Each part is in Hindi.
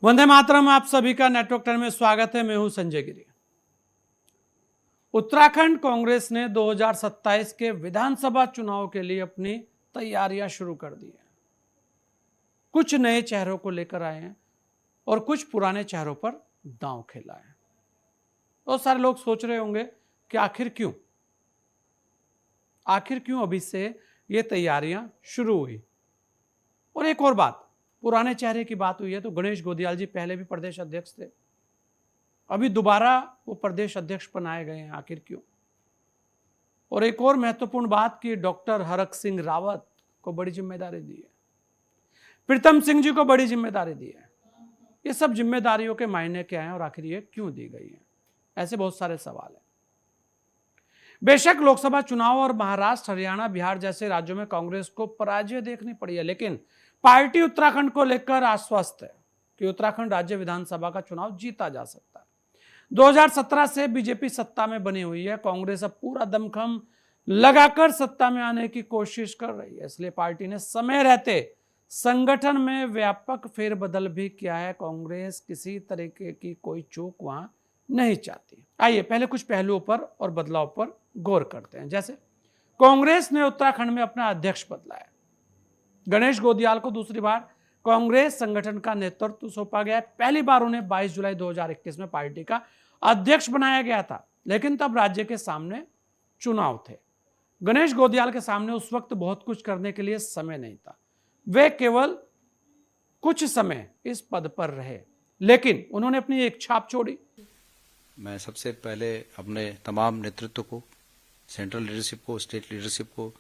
वंदे मातरम। आप सभी का नेटवर्क 10 में स्वागत है। मैं हूं संजय गिरी। उत्तराखंड कांग्रेस ने 2027 के विधानसभा चुनाव के लिए अपनी तैयारियां शुरू कर दी हैं। कुछ नए चेहरों को लेकर आए हैं और कुछ पुराने चेहरों पर दांव खेला है। बहुत सारे लोग सोच रहे होंगे कि आखिर क्यों अभी से ये तैयारियां शुरू हुई। और एक और बात, पुराने चेहरे की बात हुई है तो गणेश गोदियाल जी पहले भी प्रदेश अध्यक्ष थे, अभी दोबारा वो प्रदेश अध्यक्ष बनाए गए हैं, आखिर क्यों। और एक और महत्वपूर्ण बात कि डॉक्टर हरक सिंह रावत को बड़ी जिम्मेदारी दी है, प्रीतम सिंह जी को बड़ी जिम्मेदारी दी है। ये सब जिम्मेदारियों के मायने क्या हैं और आखिर ये क्यों दी गई है, ऐसे बहुत सारे सवाल हैं। बेशक लोकसभा चुनाव और महाराष्ट्र, हरियाणा, बिहार जैसे राज्यों में कांग्रेस को पराजय देखनी पड़ी है, लेकिन पार्टी उत्तराखंड को लेकर आश्वस्त है कि उत्तराखंड राज्य विधानसभा का चुनाव जीता जा सकता है। 2017 से बीजेपी सत्ता में बनी हुई है। कांग्रेस अब पूरा दमखम लगाकर सत्ता में आने की कोशिश कर रही है, इसलिए पार्टी ने समय रहते संगठन में व्यापक फेरबदल भी किया है। कांग्रेस किसी तरीके की कोई चूक वहां नहीं चाहती। आइए पहले कुछ पहलुओं पर और बदलाव पर गौर करते हैं। जैसे कांग्रेस ने उत्तराखंड में अपना अध्यक्ष बदला है। गणेश गोदियाल को दूसरी बार कांग्रेस संगठन का नेतृत्व सौंपा गया है। पहली बार उन्हें 22 जुलाई 2021 में पार्टी का अध्यक्ष बनाया गया था, लेकिन तब राज्य के सामने चुनाव थे। गणेश गोदियाल के सामने उस वक्त बहुत कुछ करने के लिए समय नहीं था। वे केवल कुछ समय इस पद पर रहे, लेकिन उन्होंने अपनी एक छाप छोड़ी। मैं सबसे पहले अपने तमाम नेतृत्व को, सेंट्रल लीडरशिप को, स्टेट लीडरशिप को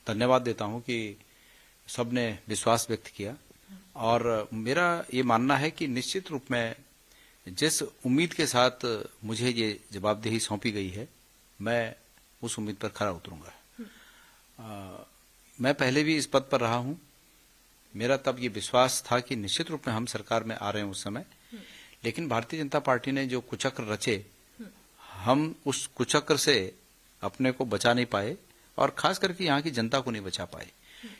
धन्यवाद देता हूं कि सबने विश्वास व्यक्त किया। और मेरा ये मानना है कि निश्चित रूप में जिस उम्मीद के साथ मुझे ये जवाबदेही सौंपी गई है, मैं उस उम्मीद पर खरा उतरूंगा। मैं पहले भी इस पद पर रहा हूं। मेरा तब ये विश्वास था कि निश्चित रूप में हम सरकार में आ रहे हैं उस समय, लेकिन भारतीय जनता पार्टी ने जो कुचक्र रचे, हम उस कुचक्र से अपने को बचा नहीं पाए और खास करके यहाँ की जनता को नहीं बचा पाए।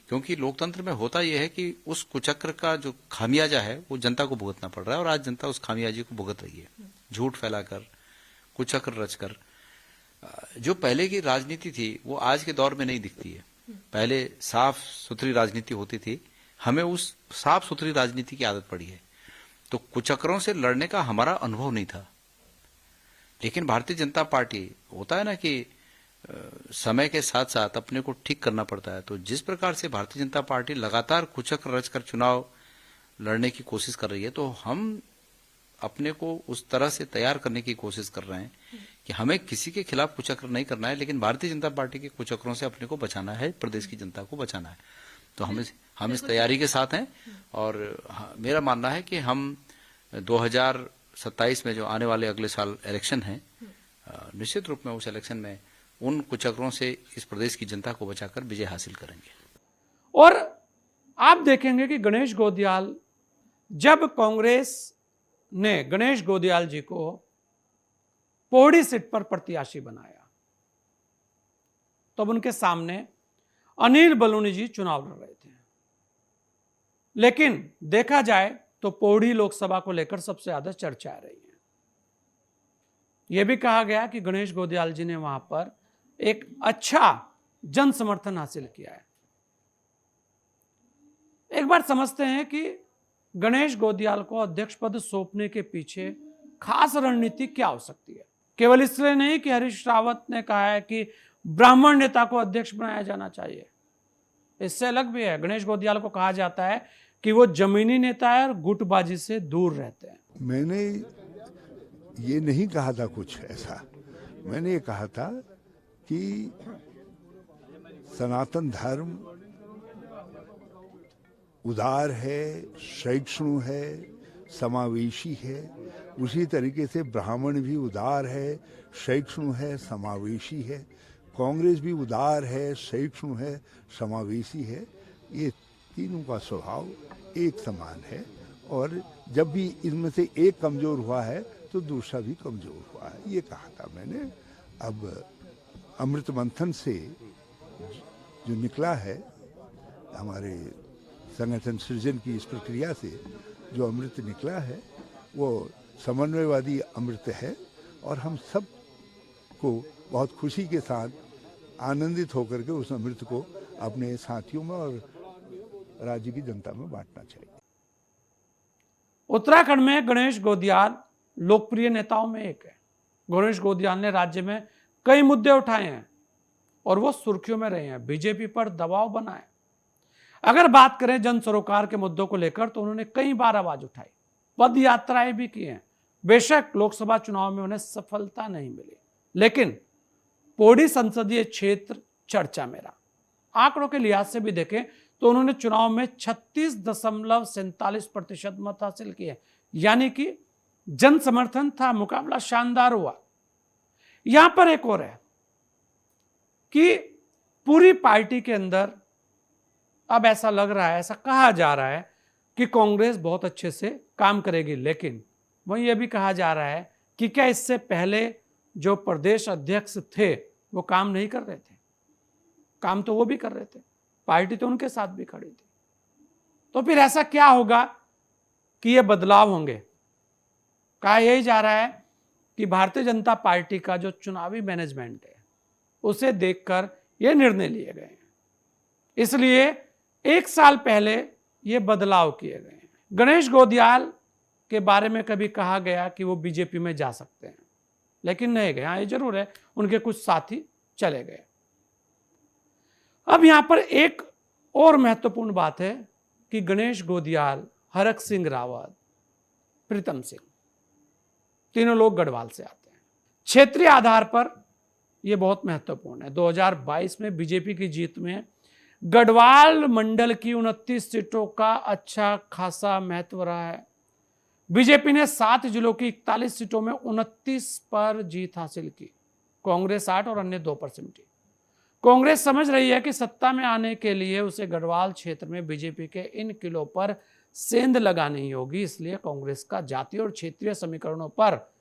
क्योंकि लोकतंत्र में होता यह है कि उस कुचक्र का जो खामियाजा है वो जनता को भुगतना पड़ रहा है, और आज जनता उस खामियाजे को भुगत रही है, झूठ फैलाकर, कुचक्र रचकर। जो पहले की राजनीति थी वो आज के दौर में नहीं दिखती है। पहले साफ सुथरी राजनीति होती थी, हमें उस साफ सुथरी राजनीति की आदत पड़ी है, तो कुचक्रों से लड़ने का हमारा अनुभव नहीं था। लेकिन भारतीय जनता पार्टी, होता है ना कि समय के साथ साथ अपने को ठीक करना पड़ता है, तो जिस प्रकार से भारतीय जनता पार्टी लगातार कुचक्र रचकर चुनाव लड़ने की कोशिश कर रही है, तो हम अपने को उस तरह से तैयार करने की कोशिश कर रहे हैं कि हमें किसी के खिलाफ कुचक्र नहीं करना है, लेकिन भारतीय जनता पार्टी के कुचक्रों से अपने को बचाना है, प्रदेश की जनता को बचाना है। तो हम इस तैयारी के साथ हैं। और मेरा मानना है कि हम 2027 में जो आने वाले अगले साल इलेक्शन है, निश्चित रूप में उस इलेक्शन में उन कुचक्रों से इस प्रदेश की जनता को बचाकर विजय हासिल करेंगे। और आप देखेंगे कि गणेश गोदियाल, जब कांग्रेस ने गणेश गोदियाल जी को पौड़ी सीट पर प्रत्याशी बनाया, तब उनके सामने अनिल बलूनी जी चुनाव लड़ रहे थे। लेकिन देखा जाए तो पौड़ी लोकसभा को लेकर सबसे ज्यादा चर्चा आ रही है। यह भी कहा गया कि गणेश गोदियाल जी ने वहां पर एक अच्छा जन समर्थन हासिल किया है। एक बार समझते हैं कि गणेश गोदियाल को अध्यक्ष पद सौंपने के पीछे खास रणनीति क्या हो सकती है। केवल इसलिए नहीं कि हरीश रावत ने कहा है कि ब्राह्मण नेता को अध्यक्ष बनाया जाना चाहिए, इससे अलग भी है। गणेश गोदियाल को कहा जाता है कि वो जमीनी नेता है और गुटबाजी से दूर रहते हैं। मैंने ये नहीं कहा था कुछ ऐसा। मैंने ये कहा था कि सनातन धर्म उदार है, सहिष्णु है, समावेशी है। उसी तरीके से ब्राह्मण भी उदार है, सहिष्णु है, समावेशी है। कांग्रेस भी उदार है, सहिष्णु है, समावेशी है। ये तीनों का स्वभाव एक समान है, और जब भी इनमें से एक कमजोर हुआ है तो दूसरा भी कमजोर हुआ है, ये कहा था मैंने। अब अमृत मंथन से जो निकला है हमारे संगठन सृजन की इस प्रक्रिया से, जो अमृत निकला है वो समन्वयवादी अमृत है और हम सब को बहुत खुशी के साथ आनंदित होकर के उस अमृत को अपने साथियों में और राज्य की जनता में बांटना चाहिए। उत्तराखंड में गणेश गोदियाल लोकप्रिय नेताओं में एक है। गणेश गोदियाल ने राज्य में कई मुद्दे उठाए हैं और वो सुर्खियों में रहे हैं, बीजेपी पर दबाव बनाए। अगर बात करें जन सरोकार के मुद्दों को लेकर तो उन्होंने कई बार आवाज उठाई, पद यात्राएं भी की हैं। बेशक लोकसभा चुनाव में उन्हें सफलता नहीं मिली, लेकिन पौड़ी संसदीय क्षेत्र चर्चा में रहा। आंकड़ों के लिहाज से भी देखें तो उन्होंने चुनाव में 36.47% मत हासिल किए, यानी कि जन समर्थन था, मुकाबला शानदार हुआ। यहां पर एक और है कि पूरी पार्टी के अंदर अब ऐसा लग रहा है, ऐसा कहा जा रहा है कि कांग्रेस बहुत अच्छे से काम करेगी, लेकिन वहीं यह भी कहा जा रहा है कि क्या इससे पहले जो प्रदेश अध्यक्ष थे वो काम नहीं कर रहे थे? काम तो वो भी कर रहे थे, पार्टी तो उनके साथ भी खड़ी थी। तो फिर ऐसा क्या होगा कि ये बदलाव होंगे? कहा यही जा रहा है कि भारतीय जनता पार्टी का जो चुनावी मैनेजमेंट है उसे देखकर ये निर्णय लिए गए हैं, इसलिए 1 साल पहले ये बदलाव किए गए हैं। गणेश गोदियाल के बारे में कभी कहा गया कि वो बीजेपी में जा सकते हैं, लेकिन नहीं गए। हाँ, ये जरूर है उनके कुछ साथी चले गए। अब यहां पर एक और महत्वपूर्ण बात है कि गणेश गोदियाल, हरक सिंह रावत, प्रीतम सिंह, तीनों लोग गढ़वाल से आते हैं। क्षेत्रीय आधार पर यह बहुत महत्वपूर्ण है। 2022 में बीजेपी की जीत में गढ़वाल मंडल की 29 सीटों का अच्छा खासा महत्व रहा है। बीजेपी ने 7 जिलों की 41 सीटों में 29 पर जीत हासिल की, कांग्रेस 8 और अन्य 2 पर सिमटी। कांग्रेस समझ रही है कि सत्ता में आने के लिए उसे गढ़वाल क्षेत्र में बीजेपी के इन किलों पर सेंध लगानी होगी, इसलिए कांग्रेस का जातीय और क्षेत्रीय समीकरणों पर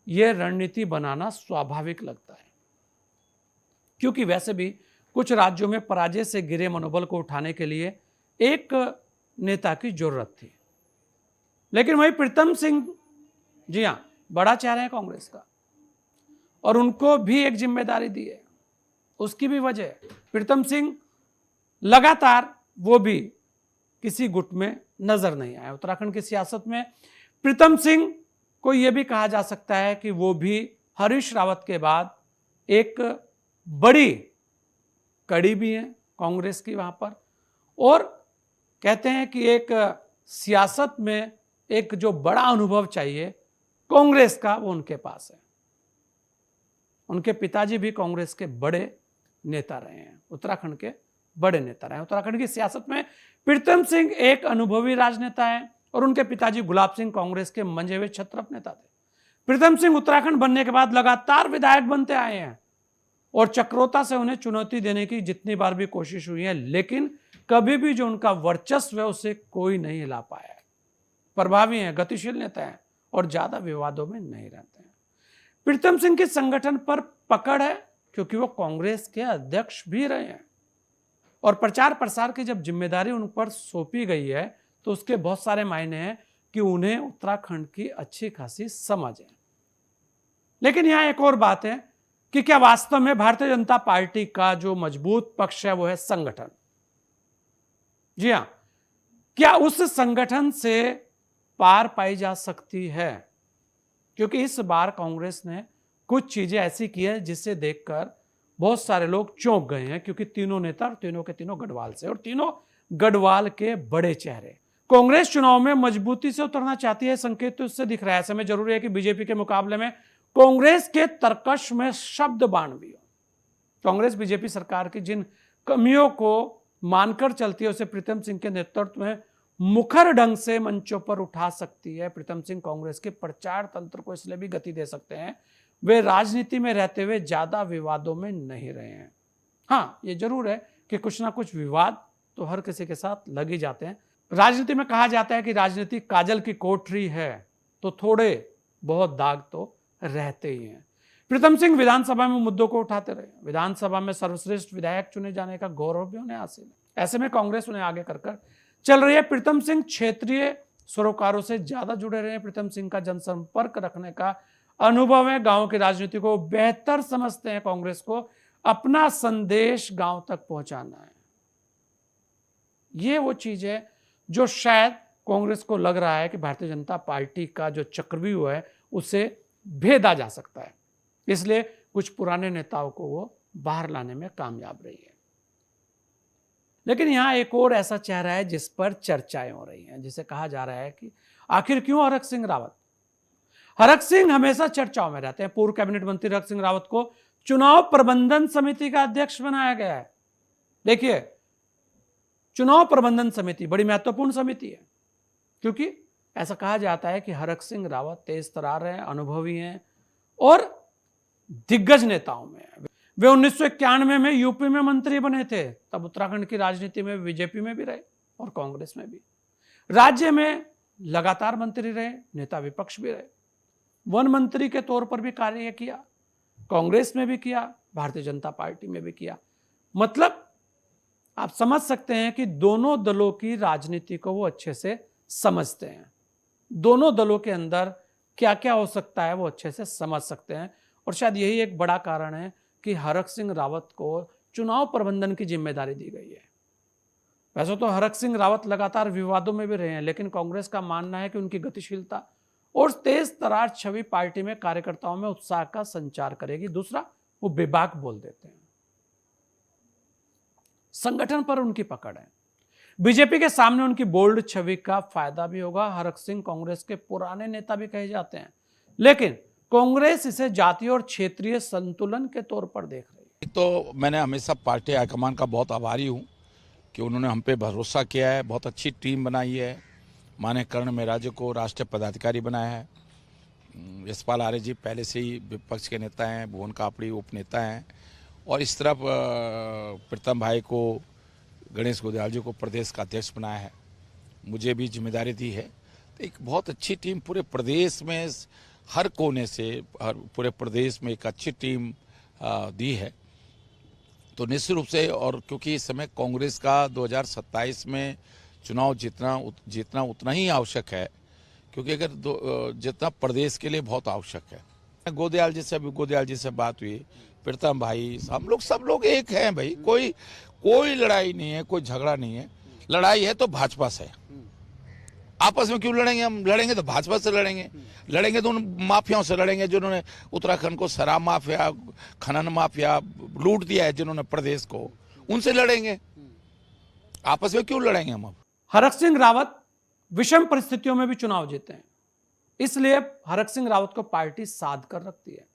यह रणनीति बनाना स्वाभाविक लगता है, क्योंकि वैसे भी कुछ राज्यों में पराजय से गिरे मनोबल को उठाने के लिए एक नेता की जरूरत थी। लेकिन वही प्रीतम सिंह, जी हां, बड़ा चेहरा है कांग्रेस का और उनको भी एक जिम्मेदारी दी है। उसकी भी वजह है, प्रीतम सिंह लगातार वो भी किसी गुट में नजर नहीं आए। उत्तराखंड की सियासत में प्रीतम सिंह को यह भी कहा जा सकता है कि वो भी हरीश रावत के बाद एक बड़ी कड़ी भी है कांग्रेस की वहां पर, और कहते हैं कि एक सियासत में एक जो बड़ा अनुभव चाहिए कांग्रेस का, वो उनके पास है। उनके पिताजी भी कांग्रेस के बड़े नेता रहे हैं, उत्तराखंड के बड़े नेता रहे हैं। उत्तराखंड की सियासत में प्रीतम सिंह एक अनुभवी राजनेता है और उनके पिताजी गुलाब सिंह कांग्रेस के मंजे हुए छत्रप नेता थे। प्रीतम सिंह उत्तराखंड बनने के बाद लगातार विधायक बनते आए हैं और चक्रोता से उन्हें चुनौती देने की जितनी बार भी कोशिश हुई है, लेकिन कभी भी जो उनका वर्चस्व है उसे कोई नहीं हिला पाया है। प्रभावी हैं, गतिशील नेता हैं और ज्यादा विवादों में नहीं रहते हैं। प्रीतम सिंह की संगठन पर पकड़ है क्योंकि वो कांग्रेस के अध्यक्ष भी रहे हैं और प्रचार प्रसार की जब जिम्मेदारी उन पर सौंपी गई है तो उसके बहुत सारे मायने हैं कि उन्हें उत्तराखंड की अच्छी खासी समझ है। लेकिन यहां एक और बात है कि क्या वास्तव में भारतीय जनता पार्टी का जो मजबूत पक्ष है वो है संगठन। जी हां, क्या उस संगठन से पार पाई जा सकती है? क्योंकि इस बार कांग्रेस ने कुछ चीजें ऐसी की है जिसे देखकर बहुत सारे लोग चौंक गए हैं, क्योंकि तीनों नेता और तीनों के तीनों गढ़वाल से और तीनों गढ़वाल के बड़े चेहरे। कांग्रेस चुनाव में मजबूती से उतरना चाहती है, संकेत तो इससे दिख रहा है। ऐसे में जरूरी है कि बीजेपी के मुकाबले में कांग्रेस के तर्कश में शब्द बाण भी हो। कांग्रेस बीजेपी सरकार की जिन कमियों को मानकर चलती है उसे प्रीतम सिंह के नेतृत्व में मुखर ढंग से मंचों पर उठा सकती है। प्रीतम सिंह कांग्रेस के प्रचार तंत्र को इसलिए भी गति दे सकते हैं, वे राजनीति में रहते हुए ज्यादा विवादों में नहीं रहे हैं। हाँ, ये जरूर है कि कुछ ना कुछ विवाद तो हर किसी के साथ लग ही जाते हैं। राजनीति में कहा जाता है कि राजनीति काजल की कोठरी है, तो थोड़े बहुत दाग तो रहते ही हैं। प्रीतम सिंह विधानसभा में मुद्दों को उठाते रहे, विधानसभा में सर्वश्रेष्ठ विधायक चुने जाने का गौरव भी उन्हें हासिल है। ऐसे में कांग्रेस उन्हें आगे कर चल रही है। प्रीतम सिंह क्षेत्रीय सरोकारों से ज्यादा जुड़े रहे हैं। प्रीतम सिंह का जनसंपर्क रखने का अनुभव है, गांव की राजनीति को बेहतर समझते हैं। कांग्रेस को अपना संदेश गांव तक पहुंचाना है। ये वो चीज है जो शायद कांग्रेस को लग रहा है कि भारतीय जनता पार्टी का जो चक्रव्यूह है उसे भेदा जा सकता है, इसलिए कुछ पुराने नेताओं को वो बाहर लाने में कामयाब रही है। लेकिन यहां एक और ऐसा चेहरा है जिस पर चर्चाएं हो रही हैं, जिसे कहा जा रहा है कि आखिर क्यों हरक सिंह रावत। हरक सिंह हमेशा चर्चाओं में रहते हैं। पूर्व कैबिनेट मंत्री हरक सिंह रावत को चुनाव प्रबंधन समिति का अध्यक्ष बनाया गया है। देखिए, चुनाव प्रबंधन समिति बड़ी महत्वपूर्ण समिति है, क्योंकि ऐसा कहा जाता है कि हरक सिंह रावत तेज तरार हैं, अनुभवी हैं और दिग्गज नेताओं में हैं। वे 1991 में यूपी में मंत्री बने थे, तब उत्तराखंड की राजनीति में बीजेपी में भी रहे और कांग्रेस में भी। राज्य में लगातार मंत्री रहे, नेता विपक्ष भी रहे। वन मंत्री के तौर पर भी कार्य किया, कांग्रेस में भी किया, भारतीय जनता पार्टी में भी किया। मतलब आप समझ सकते हैं कि दोनों दलों की राजनीति को वो अच्छे से समझते हैं। दोनों दलों के अंदर क्या क्या हो सकता है वो अच्छे से समझ सकते हैं, और शायद यही एक बड़ा कारण है कि हरक सिंह रावत को चुनाव प्रबंधन की जिम्मेदारी दी गई है। वैसे तो हरक सिंह रावत लगातार विवादों में भी रहे हैं, लेकिन कांग्रेस का मानना है कि उनकी गतिशीलता और तेज तरार छवि पार्टी में कार्यकर्ताओं में उत्साह का संचार करेगी। दूसरा, वो बेबाक बोल देते हैं, संगठन पर उनकी पकड़ है। बीजेपी के सामने उनकी बोल्ड छवि का फायदा भी होगा। हरक सिंह कांग्रेस के पुराने नेता भी कहे जाते हैं, लेकिन कांग्रेस इसे जातीय और क्षेत्रीय संतुलन के तौर पर देख रही है। तो मैंने हमेशा पार्टी हाईकमान का बहुत आभारी हूं कि उन्होंने हम पे भरोसा किया है, बहुत अच्छी टीम बनाई है। माननीय कर्ण मेराज को राष्ट्रीय पदाधिकारी बनाया है। यशपाल आर्य जी पहले से ही विपक्ष के नेता हैं, भुवन कापड़ी उपनेता हैं, और इस तरफ प्रीतम भाई को, गणेश गोदियाल जी को प्रदेश का अध्यक्ष बनाया है। मुझे भी जिम्मेदारी दी है। तो एक बहुत अच्छी टीम पूरे प्रदेश में, हर कोने से, पूरे प्रदेश में एक अच्छी टीम दी है। तो निश्चित रूप से, और क्योंकि इस समय कांग्रेस का 2027 में चुनाव जीतना उतना ही आवश्यक है, क्योंकि अगर जितना प्रदेश के लिए बहुत आवश्यक है। गोदियाल जी से बात हुई, प्रीतम भाई, हम लोग सब लोग एक हैं भाई। कोई लड़ाई नहीं है, कोई झगड़ा नहीं है। लड़ाई है तो भाजपा से। आपस में क्यों लड़ेंगे? हम लड़ेंगे तो भाजपा से लड़ेंगे तो उन माफियाओं से लड़ेंगे जिन्होंने उत्तराखंड को शराब माफिया, खनन माफिया लूट दिया है, जिन्होंने प्रदेश को, उनसे लड़ेंगे। आपस में क्यों लड़ेंगे हम? अब हरक सिंह रावत विषम परिस्थितियों में भी चुनाव जीते हैं, इसलिए हरक सिंह रावत को पार्टी साध कर रखती है।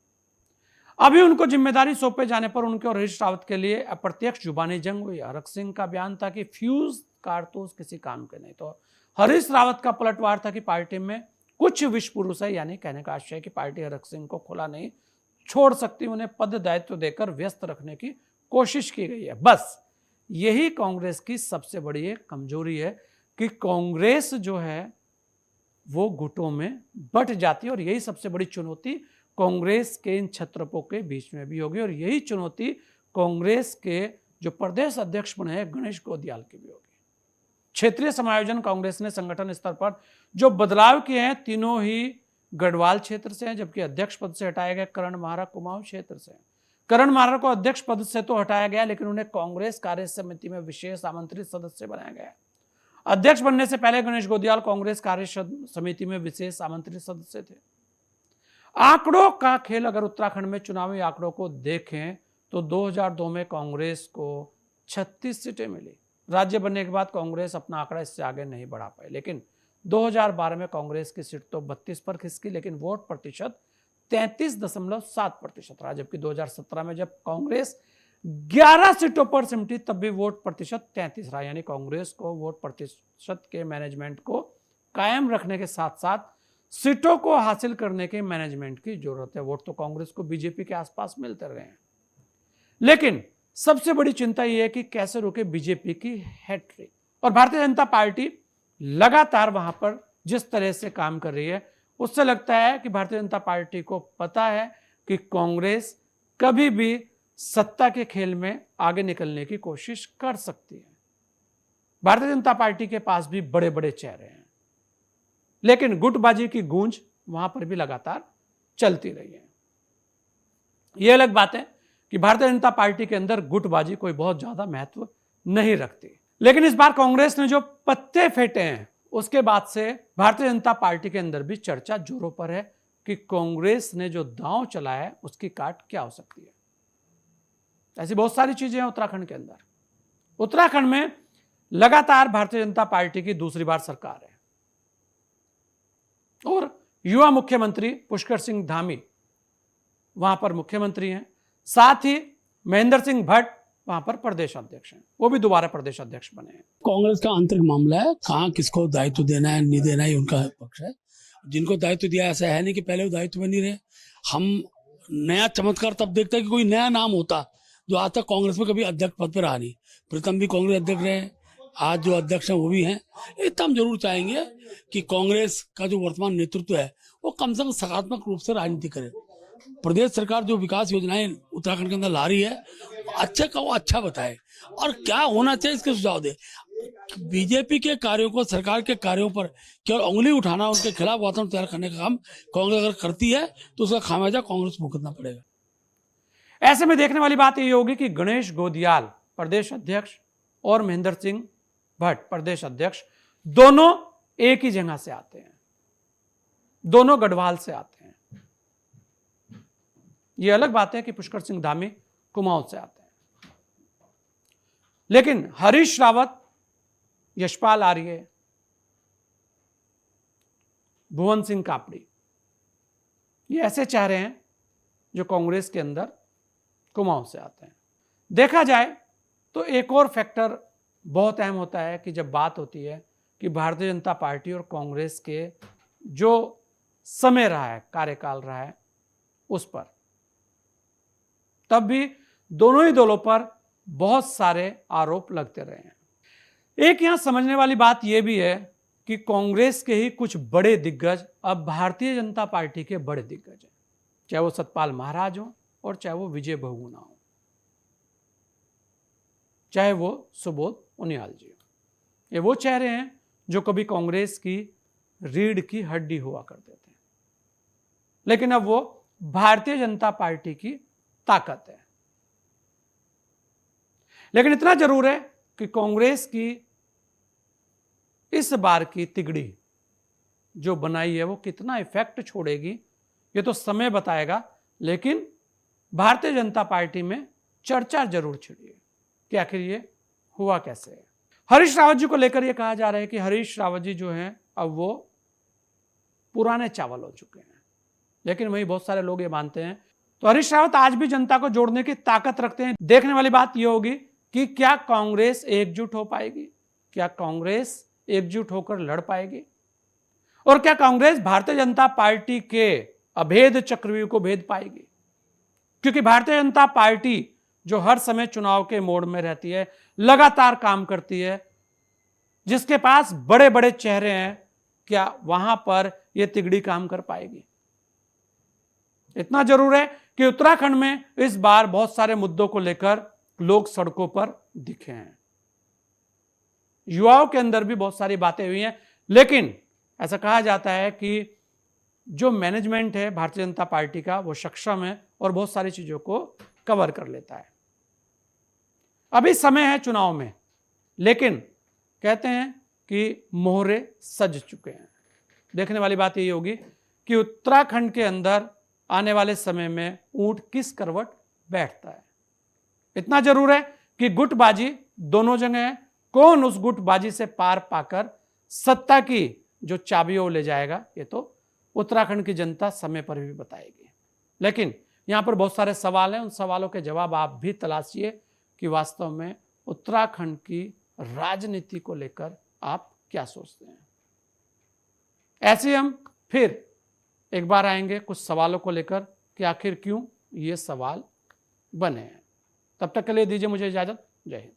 अभी उनको जिम्मेदारी सौंपे जाने पर उनके और हरीश रावत के लिए अप्रत्यक्ष जुबानी जंग हुई। हरक सिंह का बयान था कि फ्यूज कारतूस किसी काम के नहीं, तो हरीश रावत का पलटवार था कि पार्टी में कुछ विष पुरुष है, यानी कहने का आशय कि पार्टी हरक सिंह को खुला नहीं छोड़ सकती, उन्हें पद दायित्व देकर व्यस्त रखने की कोशिश की गई है। बस यही कांग्रेस की सबसे बड़ी एक कमजोरी है कि कांग्रेस जो है वो गुटों में बट जाती है, और यही सबसे बड़ी चुनौती कांग्रेस के इन छत्रपों के बीच में भी होगी, और यही चुनौती कांग्रेस के जो प्रदेश अध्यक्ष बने हैं गणेश गोदियाल की भी होगी। क्षेत्रीय समायोजन कांग्रेस ने संगठन स्तर पर जो बदलाव किए हैं, तीनों ही गढ़वाल क्षेत्र से हैं, जबकि अध्यक्ष पद से हटाया गया करण महारा कुमाऊं क्षेत्र से। करण महारा को अध्यक्ष पद से तो हटाया गया, लेकिन उन्हें कांग्रेस कार्य समिति में विशेष आमंत्रित सदस्य बनाया गया। अध्यक्ष बनने से पहले गणेश गोदियाल कांग्रेस कार्य समिति में विशेष आमंत्रित सदस्य थे। आंकड़ों का खेल, अगर उत्तराखंड में चुनावी आंकड़ों को देखें तो 2002 में कांग्रेस को 36 सीटें मिली। राज्य बनने के बाद कांग्रेस अपना आंकड़ा इससे आगे नहीं बढ़ा पाई, लेकिन 2012 में कांग्रेस की सीट तो 32 पर खिसकी, लेकिन वोट प्रतिशत 33.7% रहा। जबकि 2017 में जब कांग्रेस 11 सीटों पर सिमटी, तब भी वोट प्रतिशत 33 रहा। यानी कांग्रेस को वोट प्रतिशत के मैनेजमेंट को कायम रखने के साथ साथ सीटों को हासिल करने के मैनेजमेंट की जरूरत है। वोट तो कांग्रेस को बीजेपी के आसपास मिलते रहे हैं, लेकिन सबसे बड़ी चिंता यह है कि कैसे रोके बीजेपी की हैट्रिक। और भारतीय जनता पार्टी लगातार वहां पर जिस तरह से काम कर रही है, उससे लगता है कि भारतीय जनता पार्टी को पता है कि कांग्रेस कभी भी सत्ता के खेल में आगे निकलने की कोशिश कर सकती है। भारतीय जनता पार्टी के पास भी बड़े बड़े चेहरे हैं, लेकिन गुटबाजी की गूंज वहां पर भी लगातार चलती रही है। यह अलग बात है कि भारतीय जनता पार्टी के अंदर गुटबाजी कोई बहुत ज्यादा महत्व नहीं रखती, लेकिन इस बार कांग्रेस ने जो पत्ते फेंटे हैं उसके बाद से भारतीय जनता पार्टी के अंदर भी चर्चा जोरों पर है कि कांग्रेस ने जो दांव चलाया है उसकी काट क्या हो सकती है। ऐसी बहुत सारी चीजें हैं उत्तराखंड के अंदर। उत्तराखंड में लगातार भारतीय जनता पार्टी की दूसरी बार सरकार है और युवा मुख्यमंत्री पुष्कर सिंह धामी वहां पर मुख्यमंत्री हैं, साथ ही महेंद्र सिंह भट्ट वहां पर प्रदेश अध्यक्ष हैं, वो भी दोबारा प्रदेश अध्यक्ष बने हैं। कांग्रेस का आंतरिक मामला है, कहाँ किसको दायित्व देना है नहीं देना है उनका पक्ष है। जिनको दायित्व दिया ऐसा है नहीं कि पहले वो दायित्व में नहीं रहे। हम नया चमत्कार तब देखते हैं कि कोई नया नाम होता जो आज तक कांग्रेस में कभी अध्यक्ष पद पर रहा नहीं। प्रीतम भी कांग्रेस अध्यक्ष रहे, आज जो अध्यक्ष हैं वो भी हैं। इतना हम जरूर चाहेंगे कि कांग्रेस का जो वर्तमान नेतृत्व है वो कम से कम सकारात्मक रूप से राजनीति करे। प्रदेश सरकार जो विकास योजनाएं उत्तराखंड के अंदर ला रही है अच्छे का वो अच्छा बताए और क्या होना चाहिए इसके सुझाव दे। बीजेपी के कार्यों को, सरकार के कार्यों पर केवल उंगली उठाना, उनके खिलाफ वातावरण तैयार करने का काम कांग्रेस अगर करती है तो उसका खामियाजा कांग्रेस भुगतना पड़ेगा। ऐसे में देखने वाली बात यह होगी कि गणेश गोदियाल प्रदेश अध्यक्ष और महेंद्र सिंह भट्ट प्रदेश अध्यक्ष दोनों एक ही जगह से आते हैं, दोनों गढ़वाल से आते हैं। यह अलग बात है कि पुष्कर सिंह धामी कुमाऊं से आते हैं, लेकिन हरीश रावत, यशपाल आर्य, भुवन सिंह कापड़ी ये ऐसे चेहरे हैं जो कांग्रेस के अंदर कुमाऊं से आते हैं। देखा जाए तो एक और फैक्टर बहुत अहम होता है कि जब बात होती है कि भारतीय जनता पार्टी और कांग्रेस के जो समय रहा है, कार्यकाल रहा है, उस पर तब भी दोनों ही दलों पर बहुत सारे आरोप लगते रहे हैं। एक यहां समझने वाली बात यह भी है कि कांग्रेस के ही कुछ बड़े दिग्गज अब भारतीय जनता पार्टी के बड़े दिग्गज हैं, चाहे वो सतपाल महाराज हो और चाहे वो विजय बहुगुणा हो, चाहे वो सुबोध उनियाल जी हो। ये वो चेहरे हैं जो कभी कांग्रेस की रीढ़ की हड्डी हुआ करते थे, लेकिन अब वो भारतीय जनता पार्टी की ताकत है। लेकिन इतना जरूर है कि कांग्रेस की इस बार की तिगड़ी जो बनाई है वो कितना इफेक्ट छोड़ेगी ये तो समय बताएगा, लेकिन भारतीय जनता पार्टी में चर्चा जरूर छिड़ी है कि आखिर ये हुआ कैसे है। हरीश रावत जी को लेकर यह कहा जा रहा है कि हरीश रावत जी जो हैं अब वो पुराने चावल हो चुके हैं, लेकिन वही बहुत सारे लोग ये मानते हैं। तो हरीश रावत आज भी जनता को जोड़ने की ताकत रखते हैं। देखने वाली बात यह होगी कि क्या कांग्रेस एकजुट हो पाएगी, क्या कांग्रेस एकजुट होकर लड़ पाएगी, और क्या कांग्रेस भारतीय जनता पार्टी के अभेद चक्रव्यूह को भेद पाएगी। क्योंकि भारतीय जनता पार्टी जो हर समय चुनाव के मोड़ में रहती है, लगातार काम करती है, जिसके पास बड़े बड़े चेहरे हैं, क्या वहां पर यह तिगड़ी काम कर पाएगी। इतना जरूर है कि उत्तराखंड में इस बार बहुत सारे मुद्दों को लेकर लोग सड़कों पर दिखे हैं, युवाओं के अंदर भी बहुत सारी बातें हुई हैं, लेकिन ऐसा कहा जाता है कि जो मैनेजमेंट है भारतीय जनता पार्टी का वो सक्षम है और बहुत सारी चीजों को कवर कर लेता है। अभी समय है चुनाव में, लेकिन कहते हैं कि मोहरे सज चुके हैं। देखने वाली बात यही होगी कि उत्तराखंड के अंदर आने वाले समय में ऊंट किस करवट बैठता है। इतना जरूर है कि गुटबाजी दोनों जगह है, कौन उस गुटबाजी से पार पाकर सत्ता की जो चाबियों ले जाएगा ये तो उत्तराखंड की जनता समय पर भी बताएगी। लेकिन यहां पर बहुत सारे सवाल हैं, उन सवालों के जवाब आप भी तलाशिए कि वास्तव में उत्तराखंड की राजनीति को लेकर आप क्या सोचते हैं। ऐसे हम फिर एक बार आएंगे कुछ सवालों को लेकर कि आखिर क्यों ये सवाल बने हैं। तब तक के लिए दीजिए मुझे इजाजत। जय हिंद।